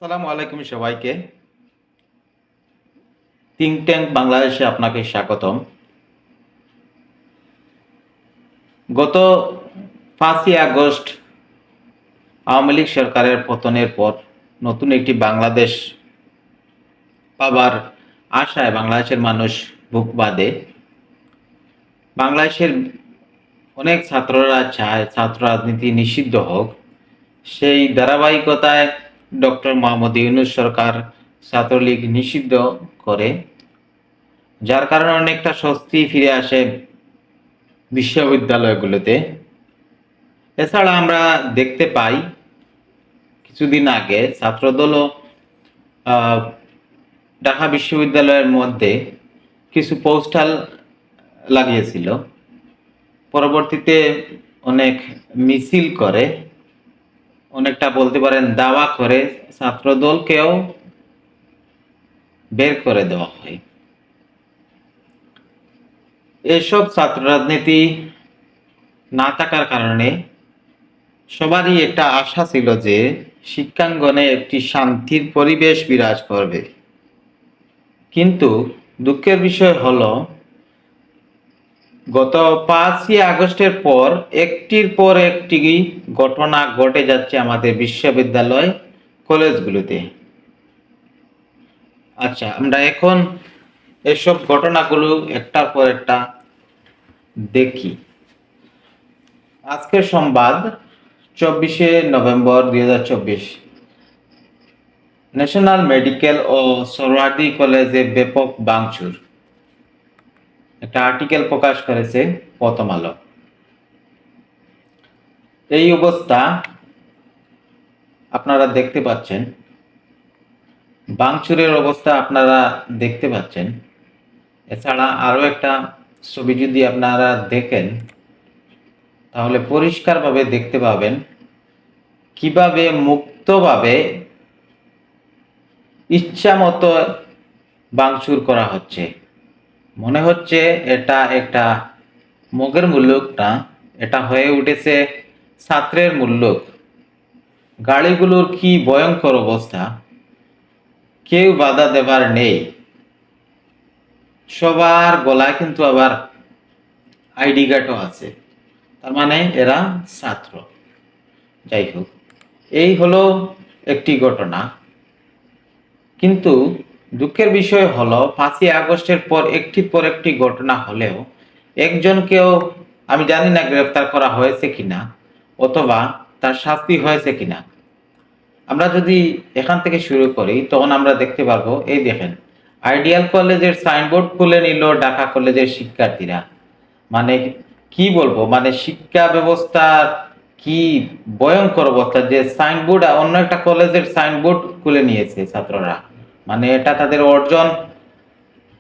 আসসালামু আলাইকুম সবাইকে। থিঙ্ক ট্যাঙ্ক বাংলাদেশে আপনাকে স্বাগতম। গত 5ই আগস্ট আওয়ামী লীগ সরকারের পতনের পর নতুন একটি বাংলাদেশ পাবার আশায় বাংলাদেশের মানুষ বুক বাঁধে। বাংলাদেশের অনেক ছাত্ররা চায় ছাত্র রাজনীতি নিষিদ্ধ হোক। সেই ধারাবাহিকতায় ডক্টর মোহাম্মদ ইউনূস সরকার ছাত্রলীগ নিষিদ্ধ করে, যার কারণে অনেকটা স্বস্তি ফিরে আসে বিশ্ববিদ্যালয়গুলোতে। এছাড়া আমরা দেখতে পাই কিছুদিন আগে ছাত্রদলও ঢাকা বিশ্ববিদ্যালয়ের মধ্যে কিছু পোস্টার লাগিয়েছিল। পরবর্তীতে অনেক মিছিল করে, অনেকটা বলতে পারেন দাওয়া করে ছাত্রদলকেও বের করে দেওয়া হয়। এসব ছাত্র রাজনীতি না থাকার কারণে সবারই একটা আশা ছিল যে শিক্ষাঙ্গনে একটি শান্তির পরিবেশ বিরাজ করবে। কিন্তু দুঃখের বিষয় হলো গত 5ই আগস্টের পর একটির পর একটি ঘটনা ঘটে যাচ্ছে আমাদের বিশ্ববিদ্যালয় কলেজগুলোতে। আচ্ছা, আমরা এখন এসব ঘটনাগুলো একটার পর একটা দেখি। আজকের সংবাদ 24শে নভেম্বর 2024। ন্যাশনাল মেডিকেল ও সোহরাওয়ার্দী কলেজে ব্যাপক ভাঙচুর, একটা আর্টিকেল প্রকাশ করেছে প্রথম আলো। এই অবস্থা আপনারা দেখতে পাচ্ছেন, ভাঙচুরের অবস্থা আপনারা দেখতে পাচ্ছেন। এছাড়া আরো একটা ছবি যদি আপনারা দেখেন তাহলে পরিষ্কারভাবে দেখতে পাবেন কিভাবে মুক্তভাবে ইচ্ছা মতো ভাঙচুর করা হচ্ছে। মনে হচ্ছে এটা একটা মগের মুল্লুক না, এটা হয়ে উঠেছে ছাত্রের মুল্লুক। গাড়িগুলোর কি ভয়ঙ্কর অবস্থা, কেউ বাধা দেবার নেই। সবার গলায় কিন্তু আবার আইডি কার্ডও আছে, তার মানে এরা ছাত্র। যাই হোক, এই হলো একটি ঘটনা। কিন্তু দুঃখের বিষয় হলো 5ই আগস্টের পর একটির পর একটি ঘটনা হলেও একজনকেও আমি জানি না গ্রেফতার করা হয়েছে কিনা অথবা তার শাস্তি হয়েছে কিনা। আমরা যদি এখান থেকে শুরু করি তখন আমরা দেখতে পারবো, এই দেখেন আইডিয়াল কলেজের সাইনবোর্ড খুলে নিল ঢাকা কলেজের শিক্ষার্থীরা। মানে কি বলবো, মানে শিক্ষা ব্যবস্থার কি ভয়ঙ্কর অবস্থা যে সাইনবোর্ড, অন্য একটা কলেজের সাইনবোর্ড খুলে নিয়েছে ছাত্ররা। মানে এটা তাদের অর্জন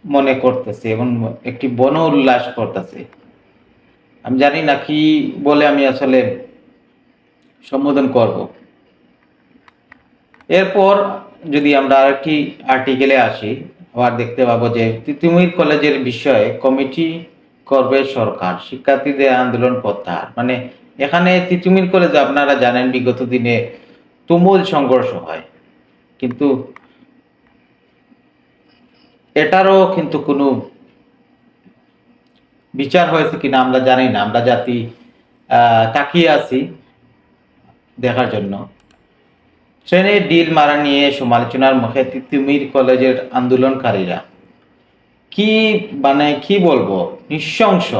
মনে করতেছে এবং একটি বন উল্লাস করতেছে। আমি জানি না কি বলে আমি আসলে সম্বোধন করব। এরপর যদি আমরা আরেকটি আর্টিকেলে আসি, আবার দেখতে পাবো যে তিতুমির কলেজের বিষয়ে কমিটি করবে সরকার, শিক্ষার্থীদের আন্দোলন প্রত্যাহার। মানে এখানে তিতুমির কলেজে আপনারা জানেন বিগত দিনে তুমুল সংঘর্ষ হয়, কিন্তু এটারও কিন্তু কোনো বিচার হয়েছে কিনা আমরা জানি না। আমরা জাতি তাকিয়ে আছি দেখার জন্য। ট্রেনে ডিল মারা নিয়ে সমালোচনার মুখে তিতুমির কলেজের আন্দোলনকারীরা। কি মানে কি বলবো, নৃশংস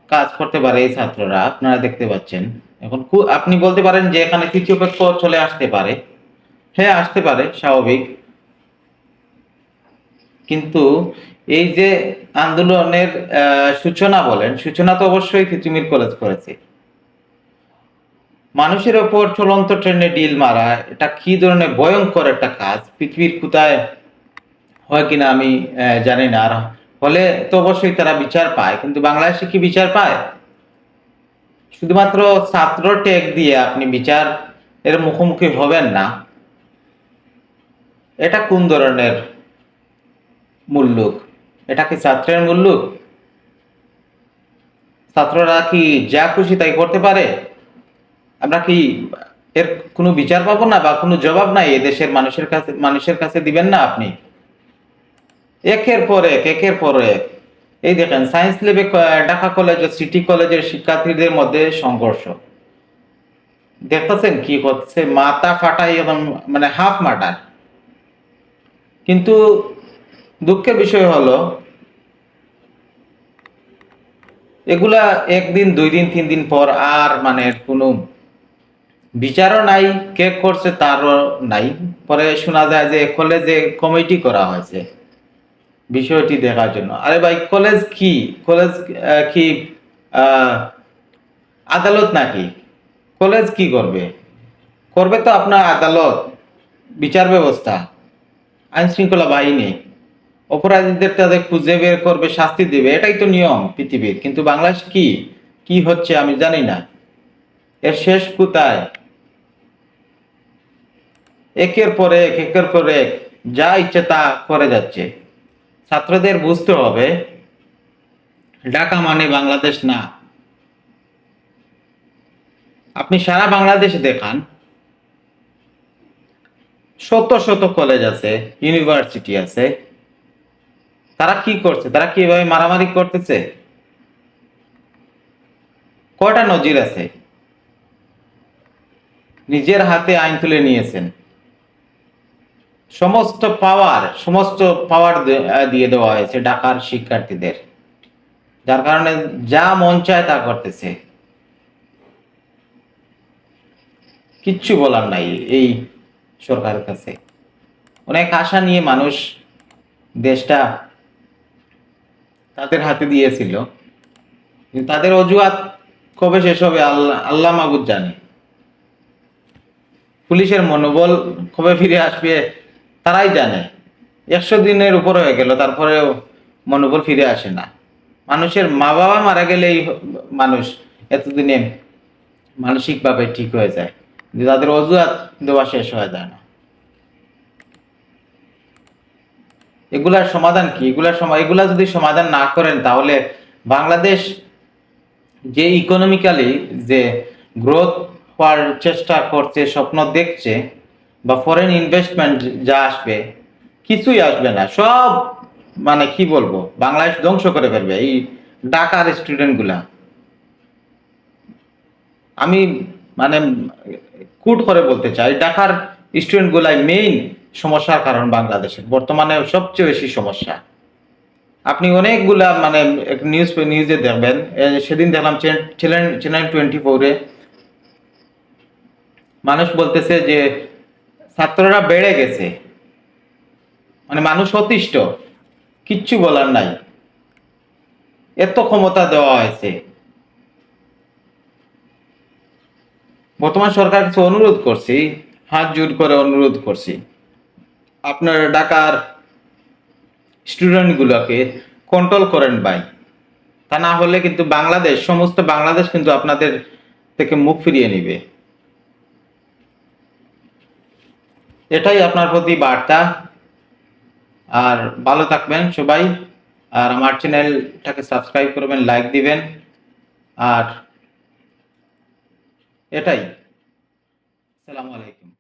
কাজ করতে পারে এই ছাত্ররা, আপনারা দেখতে পাচ্ছেন। এখন আপনি বলতে পারেন যে এখানে তৃতীয় পক্ষ চলে আসতে পারে। হ্যাঁ, আসতে পারে, স্বাভাবিক। কিন্তু এই যে আন্দোলনের সূচনা বলেন, সূচনা তো অবশ্যই তিতুমির কলেজ করেছে। মানুষের ওপর চলন্ত ট্রেনে ডিল মারা, এটা কি ধরনের ভয়ঙ্কর একটা কাজ, পৃথিবীর কোথায় হয় কিনা আমি জানি না। আর হলে তো অবশ্যই তারা বিচার পায়, কিন্তু বাংলাদেশে কি বিচার পায়? শুধুমাত্র ছাত্র ট্যাগ দিয়ে আপনি বিচার এর মুখোমুখি হবেন না। এটা কোন ধরনের মুল্লুক? এটা কি ছাত্রের মুল্লুক? ছাত্ররা কি যা খুশি তাই করতে পারে? আমরা কি এর কোনো বিচার পাবো না বা কোনো জবাব নাই এদেশের মানুষের কাছে দিবেন না আপনি? একের পর এক এই দেখেন সায়েন্স ল্যাবে ঢাকা কলেজ ও সিটি কলেজের শিক্ষার্থীদের মধ্যে সংঘর্ষ দেখতেছেন কি হচ্ছে, মাথা ফাটাই এবং মানে হাফ মার্টার। কিন্তু দুঃখের বিষয় হলো এগুলা একদিন 2 দিন 3 দিন পর আর মানে কোনো বিচারও নাই, কে করছে তারও নাই। পরে শোনা যায় যে কলেজে কমিটি করা হয়েছে বিষয়টি দেখার জন্য। আরে ভাই কলেজ কি, কলেজ কি আহ, আদালত নাকি? কলেজ কি করবে? করবে তো আপনার আদালত, বিচার ব্যবস্থা, আইন শৃঙ্খলা বাহিনী। অপরাধীদের তাদের খুঁজে বের করবে, শাস্তি দেবে, এটাই তো নিয়ম পৃথিবীর। কিন্তু বাংলাদেশ কি কি হচ্ছে আমি জানি না, এর শেষ কোথায়? একের পর এক যা ইচ্ছে তা করে যাচ্ছে। ছাত্রদের বুঝতে হবে ঢাকা মানে বাংলাদেশ না। আপনি সারা বাংলাদেশে দেখান, শত শত কলেজ আছে, ইউনিভার্সিটি আছে, তারা কি করছে? তারা কি এভাবে মারামারি করতেছে? কয়টা নজির আছে? নিজের হাতে আইন তুলে নিয়েছেন, সমস্ত পাওয়ার দিয়ে দেওয়া হয়েছে ঢাকার শিক্ষার্থীদের, যার কারণে যা মন চায় তা করতেছে। কিচ্ছু বলার নাই এই সরকারের কাছে। অনেক আশা নিয়ে মানুষ দেশটা তাদের হাতে দিয়েছিল, কিন্তু তাদের অজুহাত কবে শেষ হবে আল্লাহ আল্লাহ মাহবুদ জানে। পুলিশের মনোবল কবে ফিরে আসবে তারাই জানে। 100 দিনের উপর হয়ে গেল, তারপরেও মনোবল ফিরে আসে না। মানুষের মা বাবা মারা গেলেই মানুষ এতদিনে মানসিকভাবে ঠিক হয়ে যায়, কিন্তু তাদের অজুহাত দেওয়া শেষ হয়ে যায় না। এগুলার সমাধান কি? এগুলা যদি সমাধান না করেন তাহলে বাংলাদেশ যে ইকোনমিক্যালি যে গ্রোথ হওয়ার চেষ্টা করছে, স্বপ্ন দেখছে, বা ফরেন ইনভেস্টমেন্ট যা আসবে, কিছুই আসবে না। সব মানে কি বলবো, বাংলাদেশ ধ্বংস করে ফেলবে এই ঢাকার স্টুডেন্ট গুলা। আমি মানে কুট করে বলতে চাই, ঢাকার স্টুডেন্ট গুলাই মেইন সমস্যার কারণ বাংলাদেশের বর্তমানে সবচেয়ে বেশি সমস্যা। আপনি অনেকগুলা মানে নিউজে দেখবেন, সেদিন দেখলাম চ্যানেল 24-এ মানুষ বলতেছে যে ছাত্ররা বেড়ে গেছে, মানে মানুষ অতিষ্ঠ, কিচ্ছু বলার নাই, এত ক্ষমতা দেওয়া হয়েছে। বর্তমান সরকার কাছে অনুরোধ করছি, হাত জোর করে অনুরোধ করছি, আপনার ঢাকার স্টুডেন্ট গুলোকে কন্ট্রোল করেন ভাই। তা না হলে কিন্তু সমস্ত বাংলাদেশ কিন্তু আপনাদের থেকে মুখ ফিরিয়ে নিবে। এটাই আপনার প্রতি বার্তা। আর ভালো থাকবেন সবাই। আর আমার চ্যানেলটাকে সাবস্ক্রাইব করবেন, লাইক দিবেন। আর এটাই। আসসালামু আলাইকুম।